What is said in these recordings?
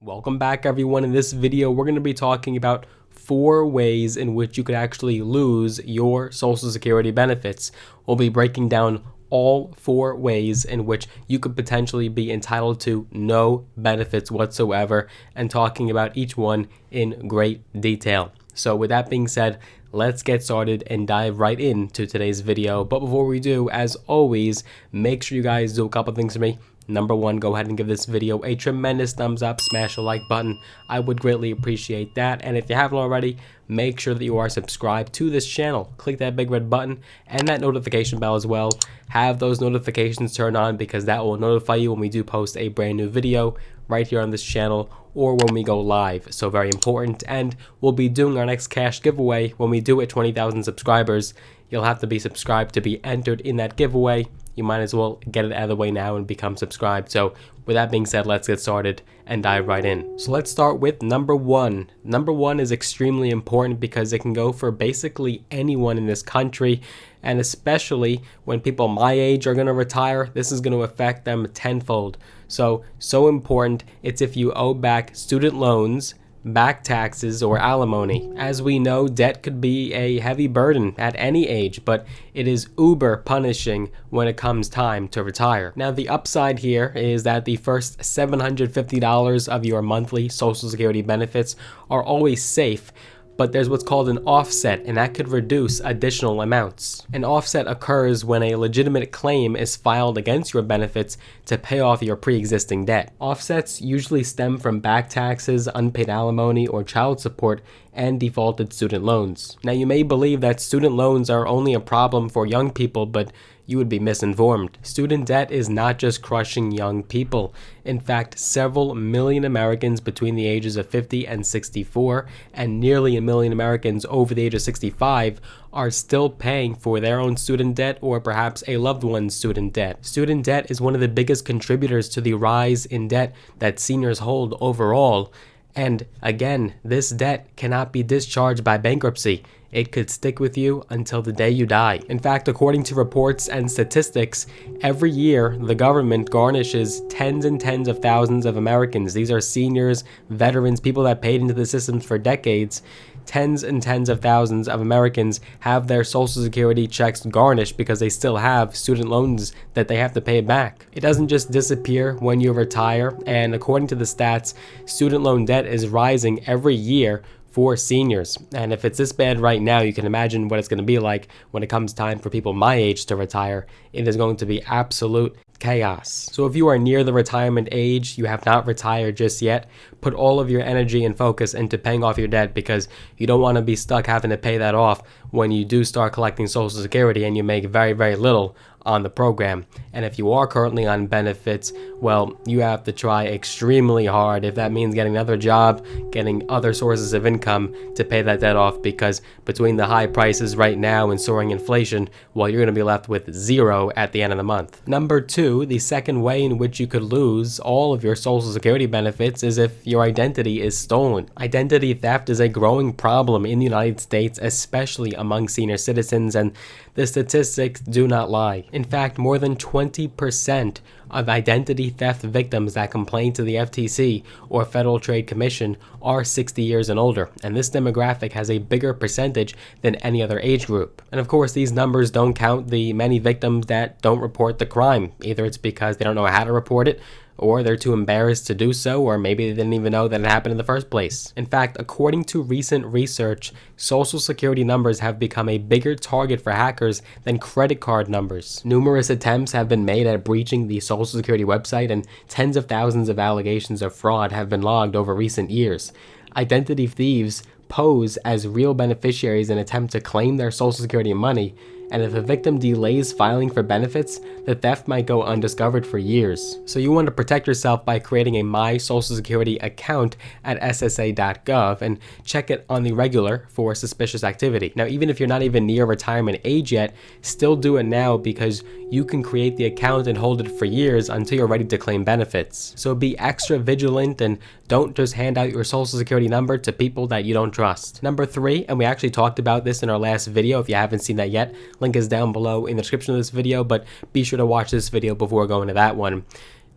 Welcome back, everyone. In this video, we're going to be talking about 4 ways in which you could actually lose your Social Security benefits. We'll be breaking down all 4 ways in which you could potentially be entitled to no benefits whatsoever and talking about each one in great detail. So with that being said, let's get started and dive right into today's video. But before we do, as always, make sure you guys do a couple things for me. Number 1, go ahead and give this video a tremendous thumbs up, smash the like button. I would greatly appreciate that. And if you haven't already, make sure that you are subscribed to this channel. Click that big red button and that notification bell as well. Have those notifications turned on because that will notify you when we do post a brand new video right here on this channel or when we go live. So very important. And we'll be doing our next cash giveaway when we do it 20,000 subscribers. You'll have to be subscribed to be entered in that giveaway. You might as well get it out of the way now and become subscribed. So with that being said, let's get started and dive right in. So let's start with number 1. Number 1 is extremely important because it can go for basically anyone in this country, and especially when people my age are going to retire, this is going to affect them tenfold. So important. It's if you owe back student loans, back taxes, or alimony. As we know, debt could be a heavy burden at any age, but it is uber punishing when it comes time to retire. Now, the upside here is that the first $750 of your monthly Social Security benefits are always safe, but there's what's called an offset, and that could reduce additional amounts. An offset occurs when a legitimate claim is filed against your benefits to pay off your pre-existing debt. Offsets usually stem from back taxes, unpaid alimony, or child support, and defaulted student loans. Now, you may believe that student loans are only a problem for young people, but you would be misinformed. Student debt is not just crushing young people. In fact, several million Americans between the ages of 50 and 64, and nearly 1 million Americans over the age of 65, are still paying for their own student debt or perhaps a loved one's student debt. Student debt is one of the biggest contributors to the rise in debt that seniors hold overall. And again, this debt cannot be discharged by bankruptcy. It could stick with you until the day you die. In fact, according to reports and statistics, every year the government garnishes tens and tens of thousands of Americans. These are seniors, veterans, people that paid into the systems for decades. Tens and tens of thousands of Americans have their Social Security checks garnished because they still have student loans that they have to pay back. It doesn't just disappear when you retire, and according to the stats, student loan debt is rising every year for seniors. And if it's this bad right now, you can imagine what it's going to be like when it comes time for people my age to retire. It is going to be absolute chaos. So if you are near the retirement age, you have not retired just yet, put all of your energy and focus into paying off your debt because you don't want to be stuck having to pay that off when you do start collecting Social Security and you make very, very little on the program. And if you are currently on benefits, well, you have to try extremely hard, if that means getting another job, getting other sources of income to pay that debt off, because between the high prices right now and soaring inflation, well, you're going to be left with zero at the end of the month. Number 2, the second way in which you could lose all of your Social Security benefits is if your identity is stolen. Identity theft is a growing problem in the United States, especially among senior citizens, and the statistics do not lie. In fact, more than 20% of identity theft victims that complain to the FTC or Federal Trade Commission are 60 years and older, and this demographic has a bigger percentage than any other age group. And of course, these numbers don't count the many victims that don't report the crime. Either it's because they don't know how to report it, or they're too embarrassed to do so, or maybe they didn't even know that it happened in the first place. In fact, according to recent research, Social Security numbers have become a bigger target for hackers than credit card numbers. Numerous attempts have been made at breaching the Social Security website, and tens of thousands of allegations of fraud have been logged over recent years. Identity thieves pose as real beneficiaries in an attempt to claim their Social Security money, and if a victim delays filing for benefits, the theft might go undiscovered for years. So you want to protect yourself by creating a My Social Security account at SSA.gov and check it on the regular for suspicious activity. Now, even if you're not even near retirement age yet, still do it now because you can create the account and hold it for years until you're ready to claim benefits. So be extra vigilant and don't just hand out your Social Security number to people that you don't trust. Number 3, and we actually talked about this in our last video. If you haven't seen that yet, link is down below in the description of this video, but be sure to watch this video before going to that one.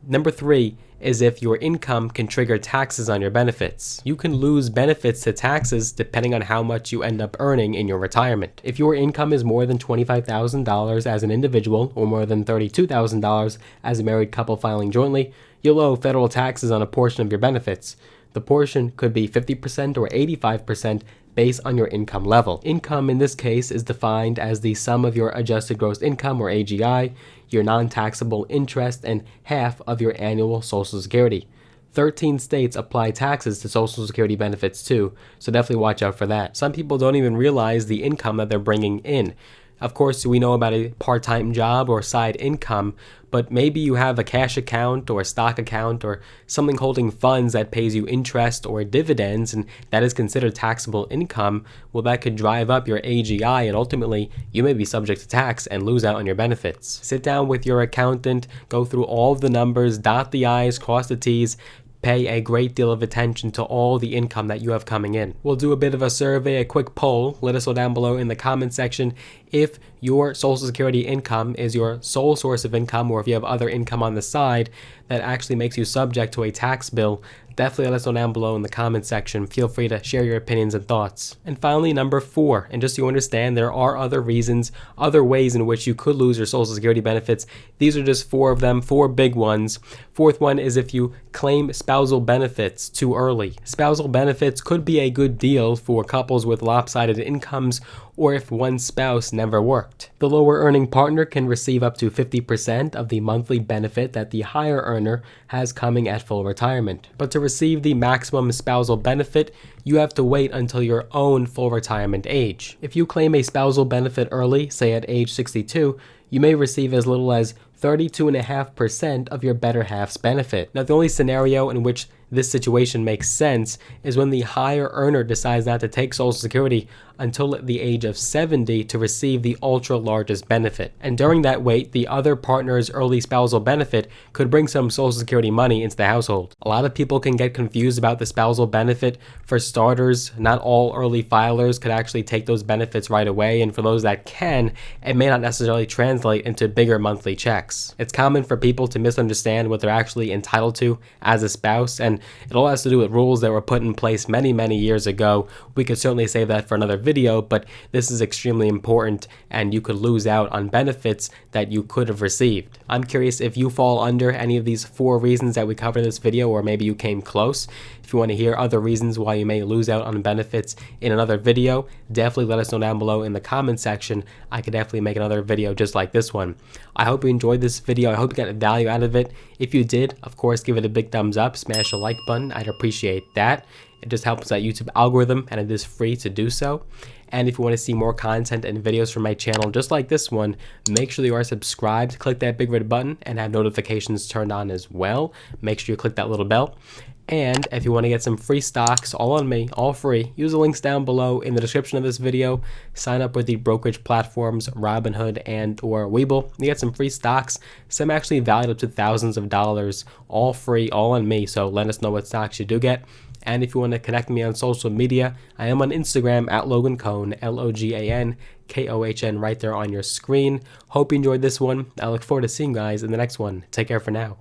Number 3 is if your income can trigger taxes on your benefits. You can lose benefits to taxes depending on how much you end up earning in your retirement. If your income is more than $25,000 as an individual or more than $32,000 as a married couple filing jointly, you'll owe federal taxes on a portion of your benefits. The portion could be 50% or 85% based on your income level. Income in this case is defined as the sum of your adjusted gross income or AGI, your non-taxable interest, and half of your annual Social Security. 13 states apply taxes to Social Security benefits too, so definitely watch out for that. Some people don't even realize the income that they're bringing in. Of course, we know about a part-time job or side income, but maybe you have a cash account or a stock account or something holding funds that pays you interest or dividends, and that is considered taxable income. Well, that could drive up your AGI, and ultimately you may be subject to tax and lose out on your benefits. Sit down with your accountant, go through all of the numbers, dot the I's, cross the T's, pay a great deal of attention to all the income that you have coming in. We'll do a bit of a survey, a quick poll. Let us know down below in the comment section if your Social Security income is your sole source of income, or if you have other income on the side that actually makes you subject to a tax bill. Definitely let us know down below in the comment section. Feel free to share your opinions and thoughts. And finally, number 4, and just so you understand, there are other reasons, other ways in which you could lose your Social Security benefits. These are just 4 of them, 4 big ones. 4th one is if you claim spousal benefits too early. Spousal benefits could be a good deal for couples with lopsided incomes, or if one spouse never worked. The lower earning partner can receive up to 50% of the monthly benefit that the higher earner has coming at full retirement. But to receive the maximum spousal benefit, you have to wait until your own full retirement age. If you claim a spousal benefit early, say at age 62, you may receive as little as 32.5% of your better half's benefit. Now, the only scenario in which this situation makes sense is when the higher earner decides not to take Social Security until the age of 70 to receive the ultra largest benefit. And during that wait, the other partner's early spousal benefit could bring some Social Security money into the household. A lot of people can get confused about the spousal benefit. For starters, not all early filers could actually take those benefits right away, and for those that can, it may not necessarily translate into bigger monthly checks. It's common for people to misunderstand what they're actually entitled to as a spouse, and it all has to do with rules that were put in place many years ago. We could certainly save that for another video, but this is extremely important, and you could lose out on benefits that you could have received. I'm curious if you fall under any of these 4 reasons that we covered in this video, or maybe you came close. If you want to hear other reasons why you may lose out on benefits in another video, definitely let us know down below in the comment section. I could definitely make another video just like this one. I hope you enjoyed this video. I hope you got value out of it. If you did, of course, give it a big thumbs up, smash the like button. I'd appreciate that. It just helps that YouTube algorithm, and it is free to do so. And if you want to see more content and videos from my channel just like this one, make sure you are subscribed, click that big red button, and have notifications turned on as well. Make sure you click that little bell. And if you want to get some free stocks, all on me, all free, use the links down below in the description of this video. Sign up with the brokerage platforms Robinhood and or Webull. You get some free stocks, some actually valued up to thousands of dollars, all free, all on me. So let us know what stocks you do get. And if you want to connect me on social media, I am on Instagram at Logan Cohn, LOGANKOHN, right there on your screen. Hope you enjoyed this one. I look forward to seeing you guys in the next one. Take care for now.